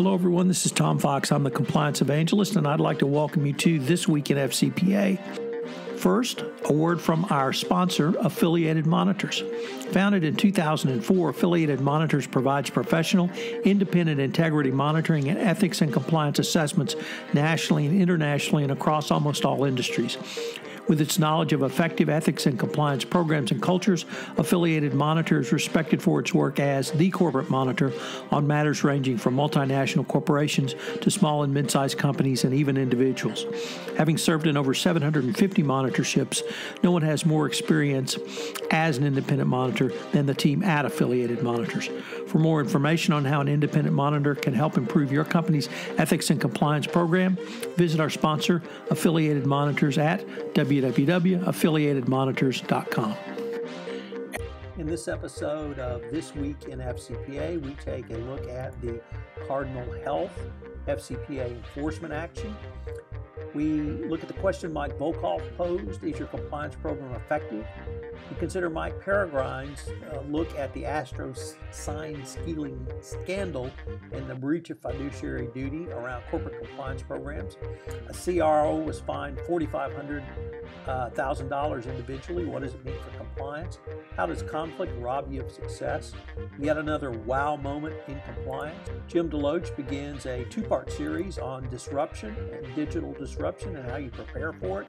Hello, everyone. This is Tom Fox. I'm the Compliance Evangelist, and I'd like to welcome you to This Week in FCPA. First, a word from our sponsor, Affiliated Monitors. Founded in 2004, Affiliated Monitors provides professional, independent integrity monitoring and ethics and compliance assessments nationally and internationally and across almost all industries. With its knowledge of effective ethics and compliance programs and cultures, Affiliated Monitor is respected for its work as the corporate monitor on matters ranging from multinational corporations to small and mid-sized companies and even individuals. Having served in over 750 monitorships, no one has more experience as an independent monitor than the team at Affiliated Monitors. For more information on how an independent monitor can help improve your company's ethics and compliance program, visit our sponsor, Affiliated Monitors, at www.affiliatedmonitors.com. In this episode of This Week in FCPA, we take a look at the Cardinal Health FCPA enforcement action. We look at the question Mike Volkov posed: is your compliance program effective? We consider Mike Peregrine's look at the Astro sign stealing scandal and the breach of fiduciary duty around corporate compliance programs. A CRO was fined $4,500 individually. What does it mean for compliance? How does conflict rob you of success? Yet another wow moment in compliance. Jim Deloach begins a two-part series on disruption and digital disruption and how you prepare for it.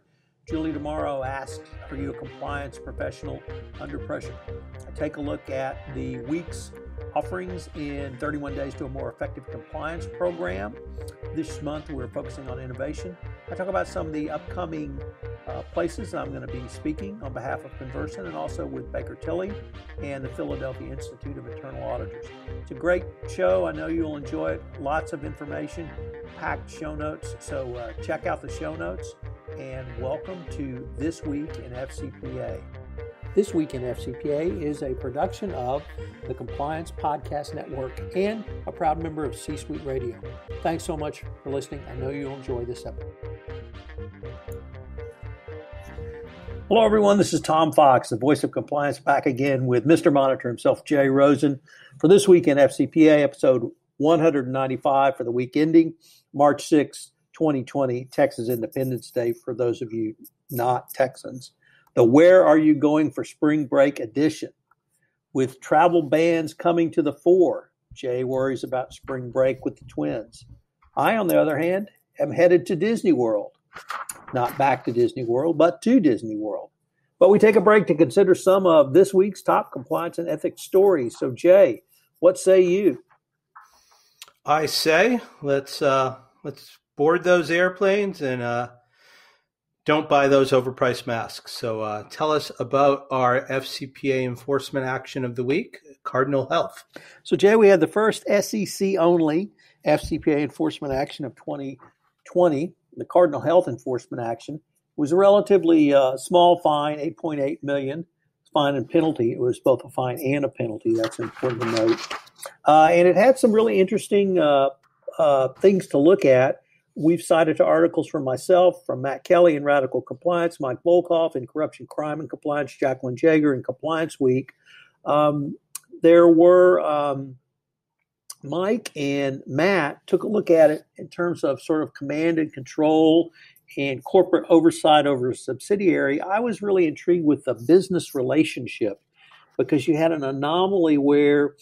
Julie tomorrow asks, are you a compliance professional under pressure? I take a look at the week's offerings in 31 Days to a More Effective Compliance program. This month we're focusing on innovation. I talk about some of the upcoming places I'm going to be speaking on behalf of Conversant and also with Baker Tilly and the Philadelphia Institute of Internal Auditors. It's a great show. I know you'll enjoy it. Lots of information, packed show notes. So check out the show notes. And welcome to This Week in FCPA. This Week in FCPA is a production of the Compliance Podcast Network and a proud member of C-Suite Radio. Thanks so much for listening. I know you'll enjoy this episode. Hello, everyone. This is Tom Fox, the voice of compliance, back again with Mr. Monitor himself, Jay Rosen, for This Week in FCPA, episode 195 for the week ending March 6th. 2020, Texas Independence Day, for those of you not Texans. The Where Are You Going for Spring Break edition. With travel bans coming to the fore, Jay worries about spring break with the twins. I, on the other hand, am headed to DisneyWorld. Not back to DisneyWorld, but to DisneyWorld. But we take a break to consider some of this week's top compliance and ethics stories. So, Jay, what say you? I say let's board those airplanes and don't buy those overpriced masks. So tell us about our FCPA enforcement action of the week, Cardinal Health. So, Jay, we had the first SEC-only FCPA enforcement action of 2020. The Cardinal Health enforcement action was a relatively small fine, $8.8 million fine and penalty. It was both a fine and a penalty. That's important to note. And it had some really interesting things to look at. We've cited to articles from myself, from Matt Kelly in Radical Compliance, Mike Volkov in Corruption, Crime, and Compliance, Jacqueline Jaeger in Compliance Week. There were Mike and Matt took a look at it in terms of sort of command and control and corporate oversight over a subsidiary. I was really intrigued with the business relationship because you had an anomaly where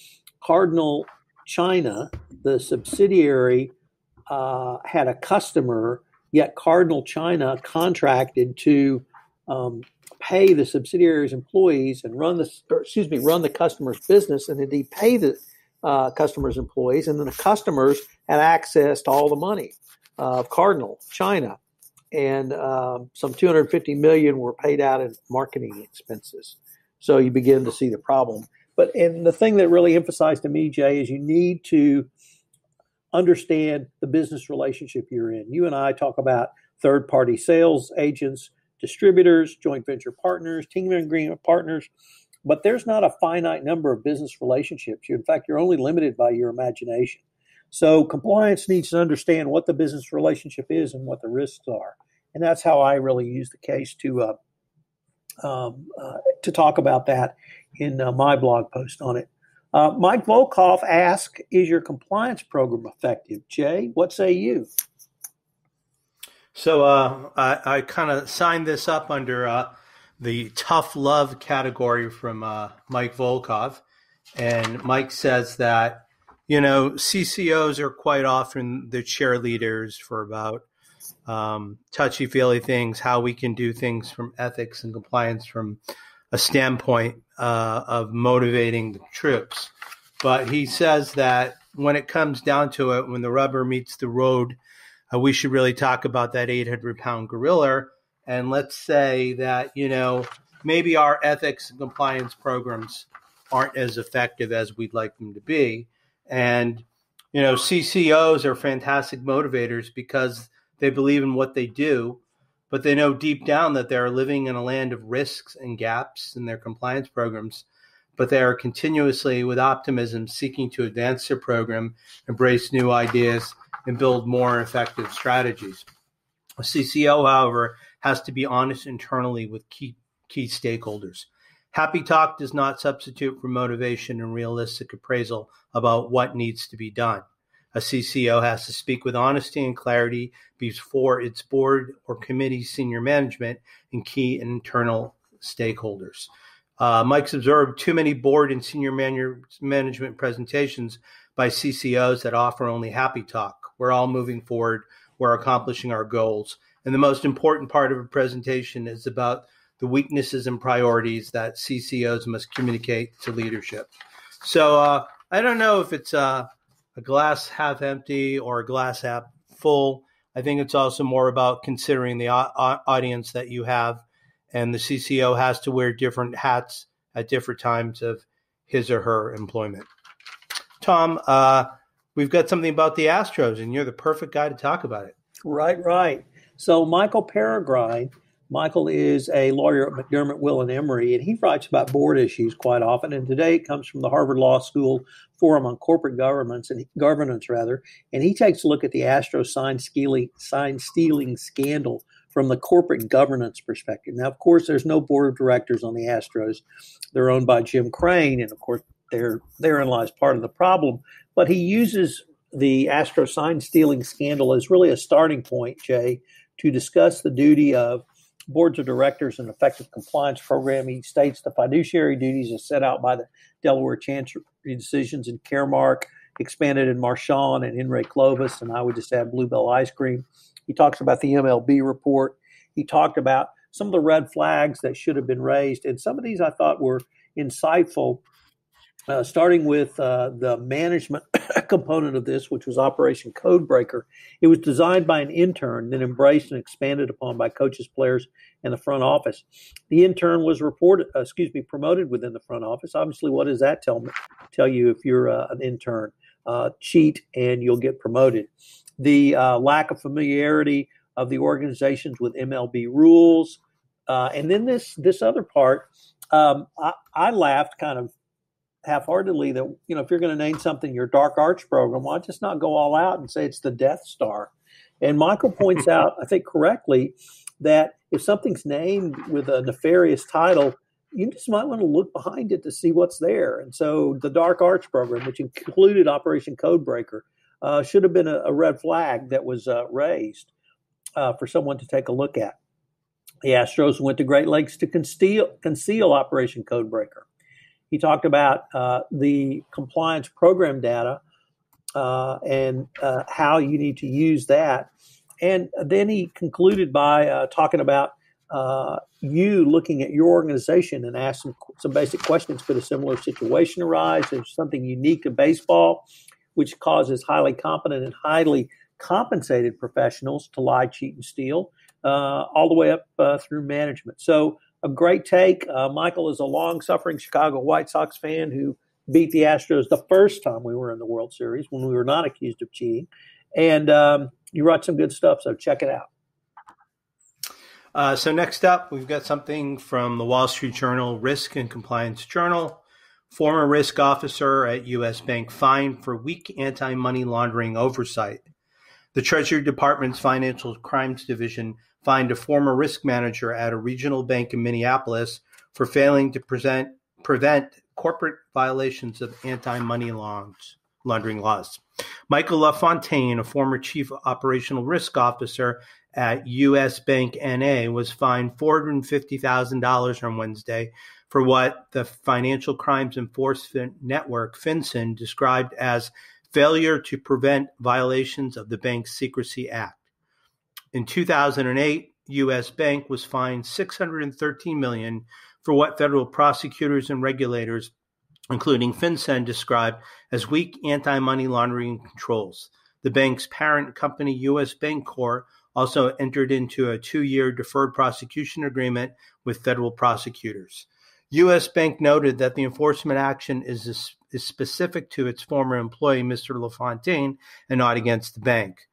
Cardinal China, the subsidiary, had a customer, yet Cardinal China contracted to pay the subsidiary's employees and run the customer's business, and indeed pay the customer's employees, and then the customers had access to all the money of Cardinal China, and some $250 million were paid out in marketing expenses. So you begin to see the problem. And the thing that really emphasized to me, Jay, is you need to understand the business relationship you're in. You and I talk about third-party sales agents, distributors, joint venture partners, team agreement partners, but there's not a finite number of business relationships. In fact, you're only limited by your imagination. So compliance needs to understand what the business relationship is and what the risks are. And that's how I really use the case to talk about that in my blog post on it. Mike Volkov asks, is your compliance program effective? Jay, what say you? So I kind of signed this up under the tough love category from Mike Volkov. And Mike says that, CCOs are quite often the cheerleaders for about touchy-feely things, how we can do things from ethics and compliance from a standpoint of motivating the troops. But he says that when it comes down to it, when the rubber meets the road, we should really talk about that 800-pound gorilla. And let's say that, maybe our ethics and compliance programs aren't as effective as we'd like them to be. And, CCOs are fantastic motivators because they believe in what they do, but they know deep down that they're living in a land of risks and gaps in their compliance programs. But they are continuously, with optimism, seeking to advance their program, embrace new ideas, and build more effective strategies. A CCO, however, has to be honest internally with key stakeholders. Happy talk does not substitute for motivation and realistic appraisal about what needs to be done. A CCO has to speak with honesty and clarity before its board or committee senior management and key internal stakeholders. Mike's observed too many board and senior management presentations by CCOs that offer only happy talk. We're all moving forward. We're accomplishing our goals. And the most important part of a presentation is about the weaknesses and priorities that CCOs must communicate to leadership. So I don't know if it's a glass half empty or a glass half full. I think it's also more about considering the audience that you have, and the CCO has to wear different hats at different times of his or her employment. Tom, we've got something about the Astros, and you're the perfect guy to talk about it. Right. So Michael Peregrine, Michael is a lawyer at McDermott, Will & Emery, and he writes about board issues quite often. And today it comes from the Harvard Law School Forum on Corporate Governance, and he takes a look at the Astros sign stealing scandal from the corporate governance perspective. Now, of course, there's no board of directors on the Astros. They're owned by Jim Crane, and of course, therein lies part of the problem. But he uses the Astros sign stealing scandal as really a starting point, Jay, to discuss the duty of boards of directors and effective compliance program. He states the fiduciary duties as set out by the Delaware Chancery decisions in Caremark, expanded in Marchand and In re Clovis, and I would just add Bluebell Ice Cream. He talks about the MLB report. He talked about some of the red flags that should have been raised, and some of these I thought were insightful, starting with the management component of this, which was Operation Codebreaker. It was designed by an intern, then embraced and expanded upon by coaches, players, and the front office. The intern was promoted within the front office. Obviously, what does that tell you if you're an intern? Cheat and you'll get promoted. The lack of familiarity of the organizations with MLB rules. And then this other part, I laughed kind of half-heartedly that, if you're going to name something your dark arts program, why just not go all out and say it's the Death Star? And Michael points out, I think correctly, that if something's named with a nefarious title, you just might want to look behind it to see what's there. And so the dark arts program, which included Operation Codebreaker, should have been a red flag that was raised for someone to take a look at. The Astros went to great lengths to conceal Operation Codebreaker. He talked about the compliance program data and how you need to use that. And then he concluded by talking about you looking at your organization and ask some basic questions. Could a similar situation arise? There's something unique to baseball, which causes highly competent and highly compensated professionals to lie, cheat, and steal, all the way up through management. So a great take. Michael is a long-suffering Chicago White Sox fan who beat the Astros the first time we were in the World Series when we were not accused of cheating. And you write some good stuff, so check it out. So next up, we've got something from the Wall Street Journal Risk and Compliance Journal. Former risk officer at U.S. Bank fined for weak anti-money laundering oversight. The Treasury Department's Financial Crimes Division fined a former risk manager at a regional bank in Minneapolis for failing to prevent corporate violations of anti-money laundering laws. Michael LaFontaine, a former chief operational risk officer at U.S. Bank N.A., was fined $450,000 on Wednesday for what the Financial Crimes Enforcement Network, FinCEN, described as failure to prevent violations of the Bank Secrecy Act. In 2008, U.S. Bank was fined $613 million for what federal prosecutors and regulators, including FinCEN, described as weak anti-money laundering controls. The bank's parent company, U.S. Bancorp, also entered into a 2-year deferred prosecution agreement with federal prosecutors. U.S. Bank noted that the enforcement action is specific to its former employee, Mr. LaFontaine, and not against the bank.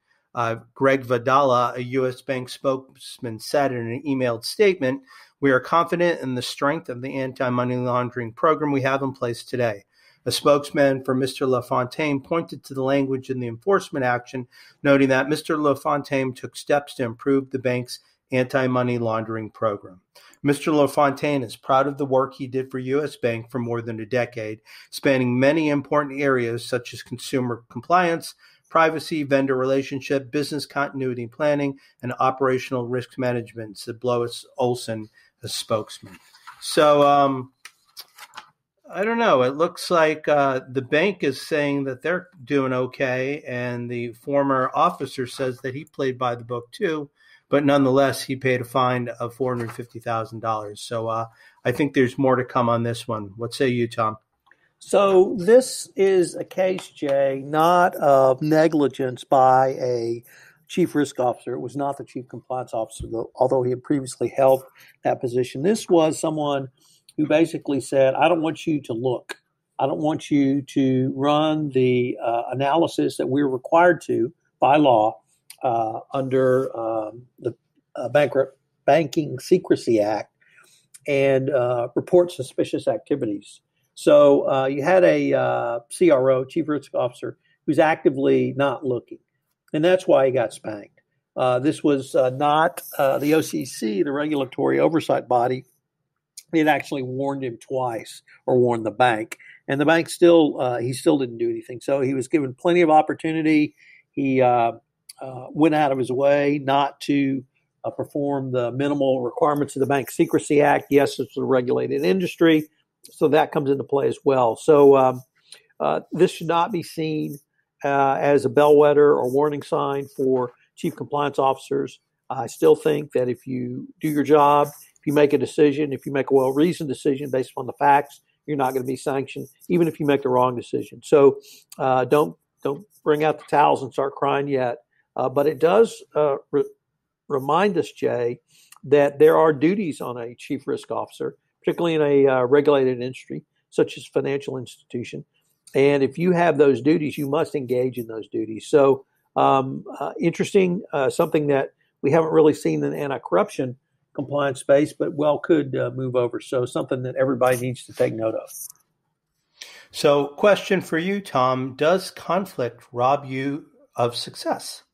Greg Vidala, a U.S. Bank spokesman, said in an emailed statement, "We are confident in the strength of the anti-money laundering program we have in place today." A spokesman for Mr. LaFontaine pointed to the language in the enforcement action, noting that Mr. LaFontaine took steps to improve the bank's anti-money laundering program. Mr. LaFontaine is proud of the work he did for U.S. Bank for more than a decade, spanning many important areas such as consumer compliance, privacy, vendor relationship, business continuity planning, and operational risk management, said Lois Olson, a spokesman. So, I don't know. It looks like the bank is saying that they're doing okay, and the former officer says that he played by the book too, but nonetheless, he paid a fine of $450,000. So I think there's more to come on this one. What say you, Tom? So this is a case, Jay, not of negligence by a chief risk officer. It was not the chief compliance officer, although he had previously held that position. This was someone who basically said, I don't want you to look. I don't want you to run the analysis that we're required to by law under the Banking Secrecy Act and report suspicious activities. So you had a CRO, chief risk officer, who's actively not looking, and that's why he got spanked. This was not the OCC, the regulatory oversight body. He had actually warned him twice, or warned the bank, and the bank he still didn't do anything. So he was given plenty of opportunity. He went out of his way not to perform the minimal requirements of the Bank Secrecy Act. Yes, it's a regulated industry, so that comes into play as well. So this should not be seen as a bellwether or warning sign for chief compliance officers. I still think that if you do your job, if you make a decision, if you make a well-reasoned decision based on the facts, you're not going to be sanctioned, even if you make the wrong decision. So don't bring out the towels and start crying yet. But it does remind us, Jay, that there are duties on a chief risk officer, particularly in a regulated industry, such as financial institution. And if you have those duties, you must engage in those duties. So interesting, something that we haven't really seen in the anti-corruption compliance space, but could move over. So something that everybody needs to take note of. So question for you, Tom, does conflict rob you of success?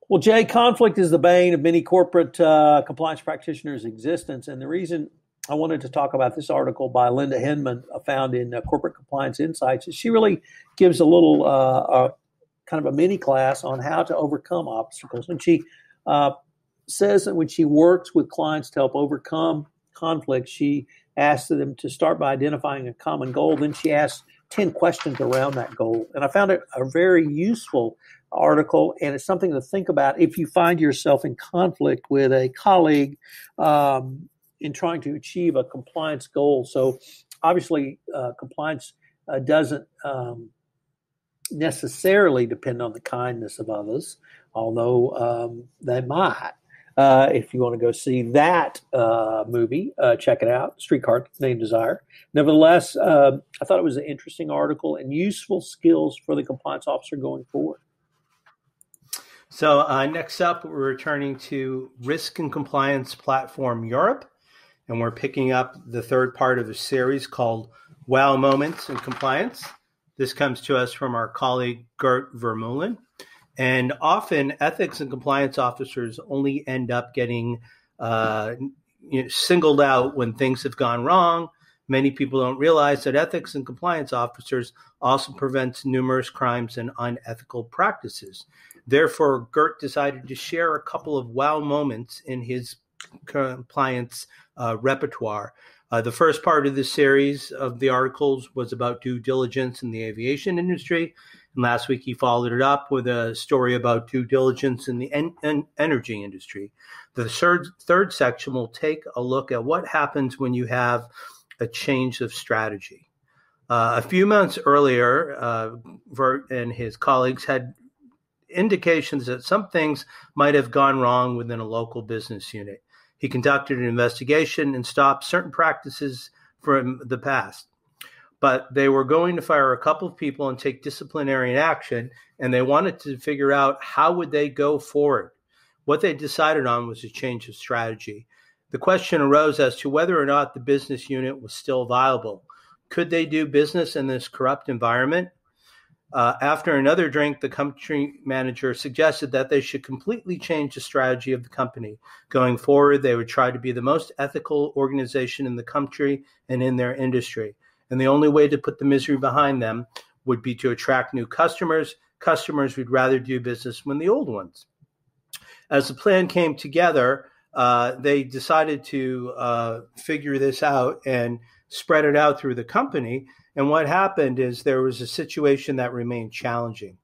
Well, Jay, conflict is the bane of many corporate compliance practitioners' existence. And the reason I wanted to talk about this article by Linda Hinman, found in Corporate Compliance Insights, is she really gives a little kind of a mini class on how to overcome obstacles. And she says that when she works with clients to help overcome conflict, she asks them to start by identifying a common goal. Then she asks 10 questions around that goal. And I found it a very useful article, and it's something to think about if you find yourself in conflict with a colleague in trying to achieve a compliance goal. So obviously compliance doesn't necessarily depend on the kindness of others, although they might. If you want to go see that movie, check it out, Streetcar Named Desire. Nevertheless, I thought it was an interesting article and useful skills for the compliance officer going forward. So next up, we're returning to Risk and Compliance Platform Europe, and we're picking up the third part of the series called Wow Moments in Compliance. This comes to us from our colleague, Gert Vermeulen. And often ethics and compliance officers only end up getting singled out when things have gone wrong, Many people don't realize that ethics and compliance officers also prevents numerous crimes and unethical practices. Therefore, Gert decided to share a couple of wow moments in his compliance repertoire. The first part of the series of the articles was about due diligence in the aviation industry. And last week, he followed it up with a story about due diligence in the energy industry. The third section will take a look at what happens when you have a change of strategy. A few months earlier, Vert and his colleagues had indications that some things might have gone wrong within a local business unit. He conducted an investigation and stopped certain practices from the past. But they were going to fire a couple of people and take disciplinary action, and they wanted to figure out how would they go forward. What they decided on was a change of strategy. The question arose as to whether or not the business unit was still viable. Could they do business in this corrupt environment? After another drink, the country manager suggested that they should completely change the strategy of the company. Going forward, they would try to be the most ethical organization in the country and in their industry. And the only way to put the misery behind them would be to attract new customers. Customers would rather do business than the old ones. As the plan came together, they decided to figure this out and spread it out through the company. And what happened is there was a situation that remained challenging.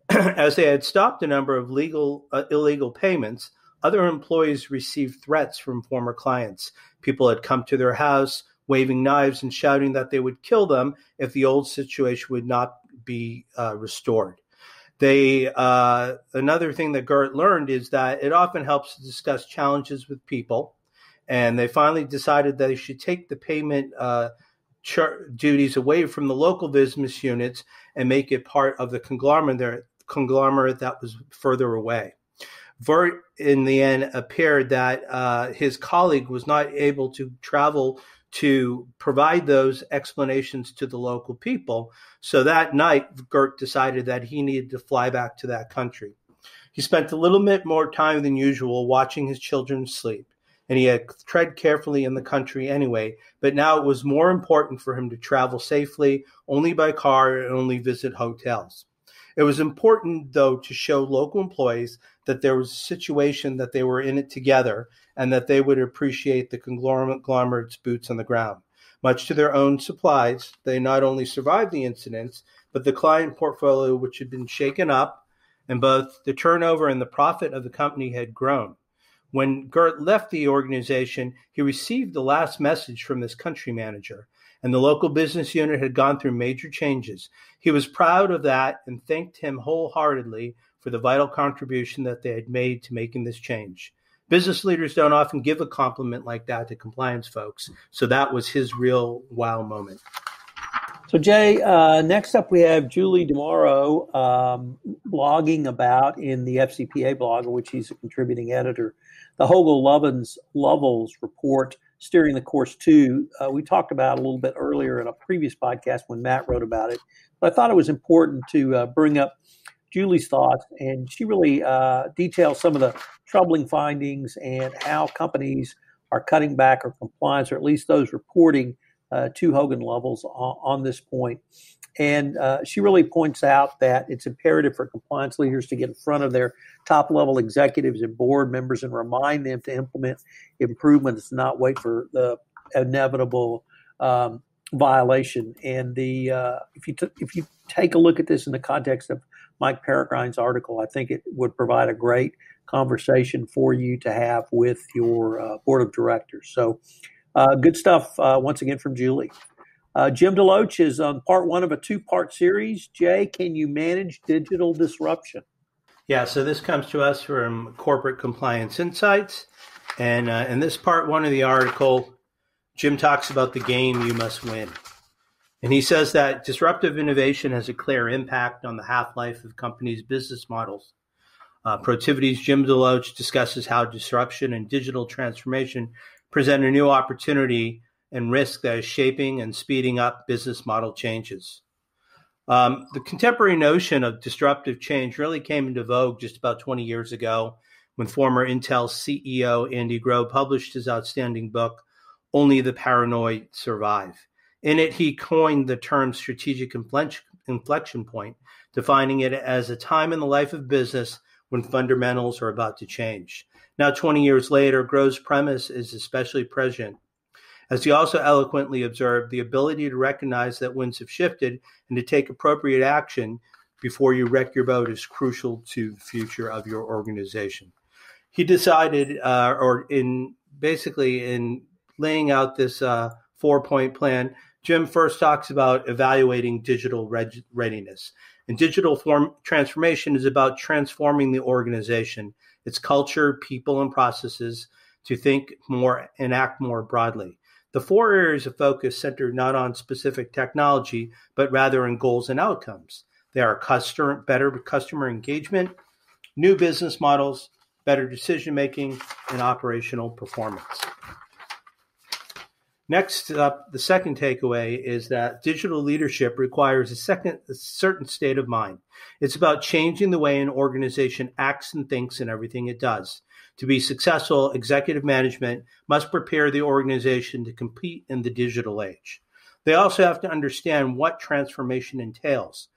As they had stopped a number of illegal payments, other employees received threats from former clients. People had come to their house, waving knives and shouting that they would kill them if the old situation would not be restored. Another thing that Gert learned is that it often helps to discuss challenges with people, and they finally decided that they should take the payment duties away from the local business units and make it part of the conglomerate that was further away. Vert, in the end, appeared that his colleague was not able to travel to provide those explanations to the local people. So that night, Gert decided that he needed to fly back to that country. He spent a little bit more time than usual watching his children sleep, and he had tread carefully in the country anyway, but now it was more important for him to travel safely, only by car and only visit hotels. It was important, though, to show local employees that there was a situation that they were in it together and that they would appreciate the conglomerate's boots on the ground. Much to their own surprise, they not only survived the incidents, but the client portfolio, which had been shaken up, and both the turnover and the profit of the company had grown. When Gert left the organization, he received the last message from this country manager, and the local business unit had gone through major changes. He was proud of that and thanked him wholeheartedly for the vital contribution that they had made to making this change. Business leaders don't often give a compliment like that to compliance folks, so that was his real wow moment. So, Jay, next up we have Julie DeMauro blogging about in the FCPA blog, which he's a contributing editor, the Hogle-Lovells report, Steering the Course 2. We talked about a little bit earlier in a previous podcast when Matt wrote about it, but I thought it was important to bring up Julie's thoughts, and she really details some of the troubling findings and how companies are cutting back or compliance, or at least those reporting to Hogan-Lovells on this point. And she really points out that it's imperative for compliance leaders to get in front of their top-level executives and board members and remind them to implement improvements, not wait for the inevitable violation. And if you take a look at this in the context of Mike Peregrine's article, I think it would provide a great conversation for you to have with your board of directors. So good stuff once again from Julie. Jim Deloach is on part one of a two-part series. Jay, can you manage digital disruption? Yeah, so this comes to us from Corporate Compliance Insights. And in this part one of the article, Jim talks about the game you must win. And he says that disruptive innovation has a clear impact on the half-life of companies' business models. Protivity's Jim Deloach discusses how disruption and digital transformation present a new opportunity and risk that is shaping and speeding up business model changes. The contemporary notion of disruptive change really came into vogue just about 20 years ago when former Intel CEO Andy Grove published his outstanding book, Only the Paranoid Survive. In it, he coined the term strategic inflection point, defining it as a time in the life of business when fundamentals are about to change. Now, 20 years later, Grove's premise is especially prescient. As he also eloquently observed, the ability to recognize that winds have shifted and to take appropriate action before you wreck your boat is crucial to the future of your organization. He decided, in laying out this 4-point plan, Jim first talks about evaluating digital readiness. And digital transformation is about transforming the organization, its culture, people, and processes to think more and act more broadly. The 4 areas of focus center not on specific technology, but rather in goals and outcomes. They are better customer engagement, new business models, better decision-making, and operational performance. Next up, the second takeaway is that digital leadership requires a certain state of mind. It's about changing the way an organization acts and thinks in everything it does. To be successful, executive management must prepare the organization to compete in the digital age. They also have to understand what transformation entails.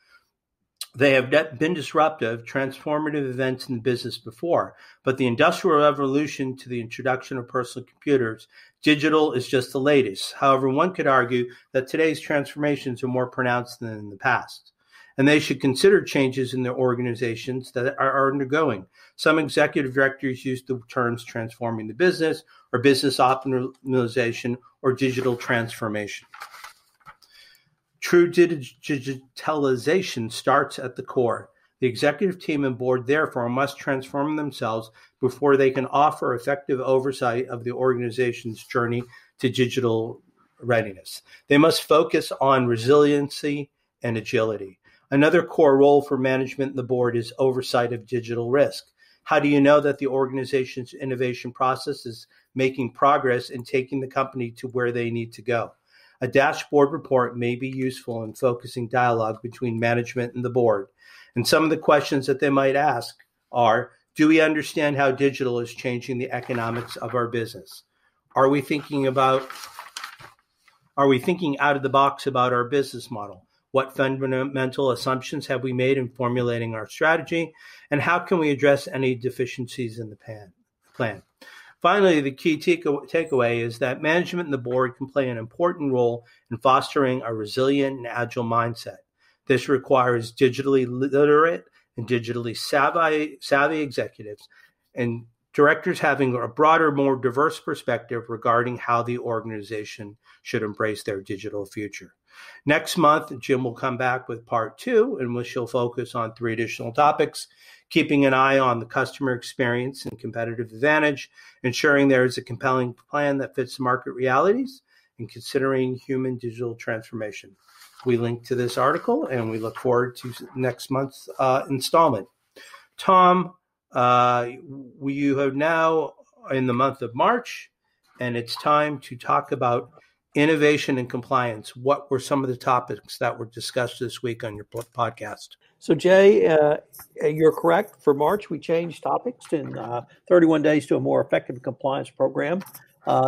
They have been disruptive, transformative events in the business before, but the Industrial Revolution to the introduction of personal computers, digital is just the latest. However, one could argue that today's transformations are more pronounced than in the past, and they should consider changes in their organizations that are undergoing. Some executive directors use the terms transforming the business or business optimization or digital transformation. True digitalization starts at the core. The executive team and board, therefore, must transform themselves before they can offer effective oversight of the organization's journey to digital readiness. They must focus on resiliency and agility. Another core role for management and the board is oversight of digital risk. How do you know that the organization's innovation process is making progress and taking the company to where they need to go? A dashboard report may be useful in focusing dialogue between management and the board. And some of the questions that they might ask are, do we understand how digital is changing the economics of our business? Are we thinking out of the box about our business model? What fundamental assumptions have we made in formulating our strategy? And how can we address any deficiencies in the plan? Finally, the key takeaway is that management and the board can play an important role in fostering a resilient and agile mindset. This requires digitally literate and digitally savvy executives and directors having a broader, more diverse perspective regarding how the organization should embrace their digital future. Next month, Jim will come back with part 2, in which he'll focus on 3 additional topics: keeping an eye on the customer experience and competitive advantage, ensuring there is a compelling plan that fits market realities, and considering human digital transformation. We link to this article, and we look forward to next month's installment. Tom, you have now in the month of March, and it's time to talk about innovation and compliance. What were some of the topics that were discussed this week on your podcast? So, Jay, you're correct. For March, we changed topics in 31 days to a more effective compliance program.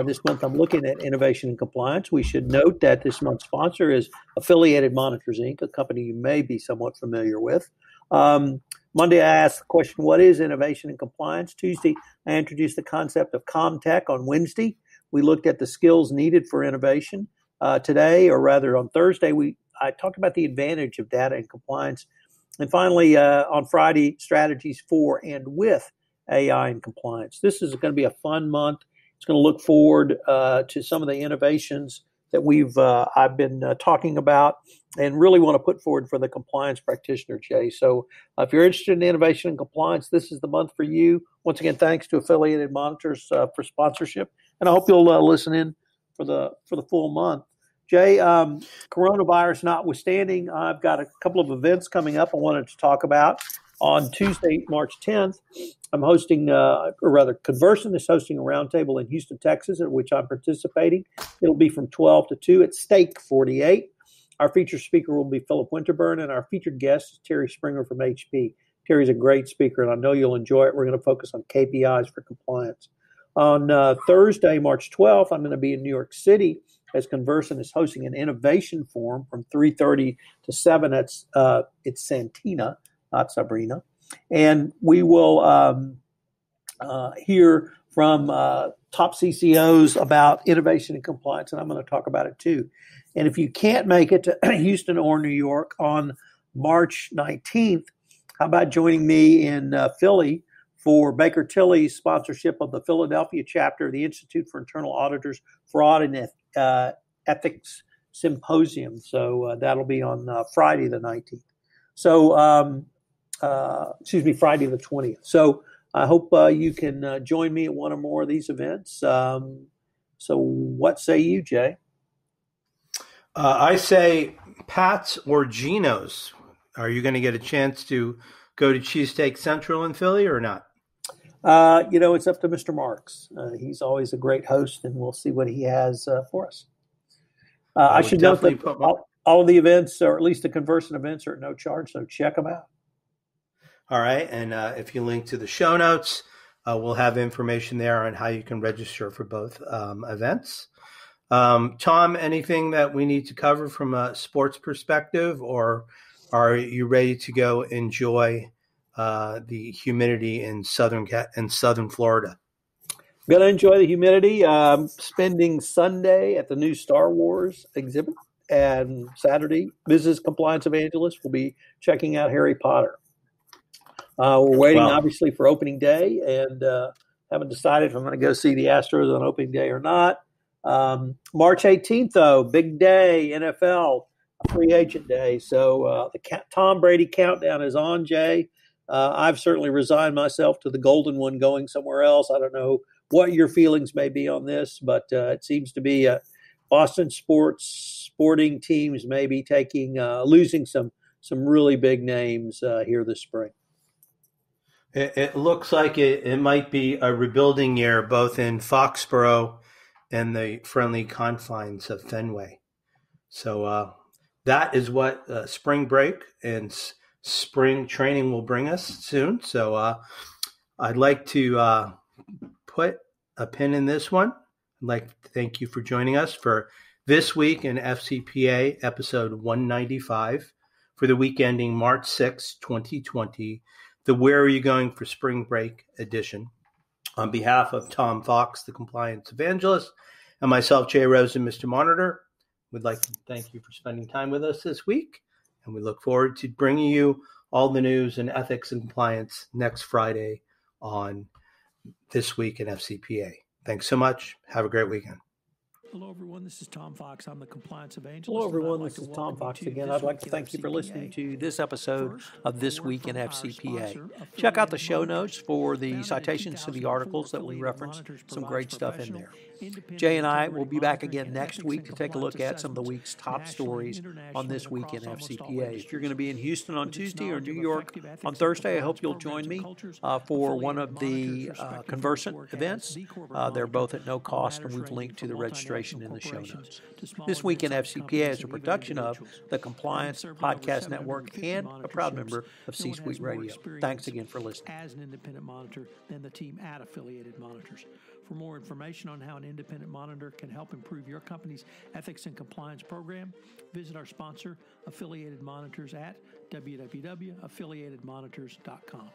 This month, I'm looking at innovation and compliance. We should note that this month's sponsor is Affiliated Monitors, Inc., a company you may be somewhat familiar with. Monday, I asked the question, what is innovation and compliance? Tuesday, I introduced the concept of ComTech. On Wednesday, we looked at the skills needed for innovation. Today, or rather on Thursday, I talked about the advantage of data and compliance. And finally, on Friday, strategies for and with AI and compliance. This is going to be a fun month. It's going to look forward to some of the innovations that I've been talking about and really want to put forward for the compliance practitioner, Jay. So if you're interested in innovation and compliance, this is the month for you. Once again, thanks to Affiliated Monitors for sponsorship. And I hope you'll listen in for the full month. Jay, coronavirus notwithstanding, I've got a couple of events coming up I wanted to talk about. On Tuesday, March 10th, I'm hosting, Conversant is hosting a roundtable in Houston, Texas, at which I'm participating. It'll be from 12 to 2 at Stake 48. Our featured speaker will be Philip Winterburn, and our featured guest is Terry Springer from HP. Terry's a great speaker, and I know you'll enjoy it. We're going to focus on KPIs for compliance. On Thursday, March 12th, I'm going to be in New York City as Conversant is hosting an innovation forum from 3:30 to 7. It's Santina, not Sabrina. And we will hear from top CCOs about innovation and compliance, and I'm going to talk about it too. And if you can't make it to Houston or New York on March 19th, how about joining me in Philly for Baker Tilly's sponsorship of the Philadelphia chapter of the Institute for Internal Auditors Fraud and Ethics Symposium. So that'll be on Friday the 19th. So, Friday the 20th. So I hope you can join me at one or more of these events. So what say you, Jay? I say Pat's or Geno's. Are you going to get a chance to go to Cheesesteak Central in Philly or not? It's up to Mr. Marks. He's always a great host, and we'll see what he has for us. I should note that all of the events, or at least the Conversant events, are at no charge, so check them out. All right, and if you link to the show notes, we'll have information there on how you can register for both events. Tom, anything that we need to cover from a sports perspective, or are you ready to go enjoy the humidity in southern Florida? I'm going to enjoy the humidity. Spending Sunday at the new Star Wars exhibit, and Saturday, Business Compliance Evangelist will be checking out Harry Potter. We're waiting, obviously, for opening day, and haven't decided if I'm going to go see the Astros on opening day or not. March 18th, though, big day, NFL, free agent day. So the Tom Brady countdown is on, Jay. I've certainly resigned myself to the golden one going somewhere else. I don't know what your feelings may be on this, but it seems to be Boston sporting teams may be losing some really big names here this spring. It looks like it might be a rebuilding year, both in Foxborough and the friendly confines of Fenway. So that is what spring break and spring training will bring us soon. So I'd like to put a pin in this one. I'd like to thank you for joining us for this week in FCPA episode 195 for the week ending March 6, 2020, the Where Are You Going for Spring Break edition. On behalf of Tom Fox, the Compliance Evangelist, and myself, Jay Rosen, Mr. Monitor, we'd like to thank you for spending time with us this week, and we look forward to bringing you all the news in ethics and compliance next Friday on This Week in FCPA. Thanks so much. Have a great weekend. Hello, everyone. This is Tom Fox. I'm the Compliance Evangelist. Hello, everyone. This is Tom Fox again. I'd like to thank you for listening to this episode of This Week in FCPA. Check out the show notes for the citations to the articles that we reference. Some great stuff in there. Jay and I will be back again next week to take a look at some of the week's top stories on This Week in FCPA. If you're going to be in Houston on Tuesday or New York on Thursday, I hope you'll join me for one of the Conversant events. They're both at no cost, and we've linked to the registration in the show notes. This Week in FCPA is a production of the Compliance Podcast Network and a proud member of C-Suite Radio. Thanks again for listening. As an independent monitor than the team at Affiliated Monitors. For more information on how an independent monitor can help improve your company's ethics and compliance program, visit our sponsor, Affiliated Monitors, at www.affiliatedmonitors.com.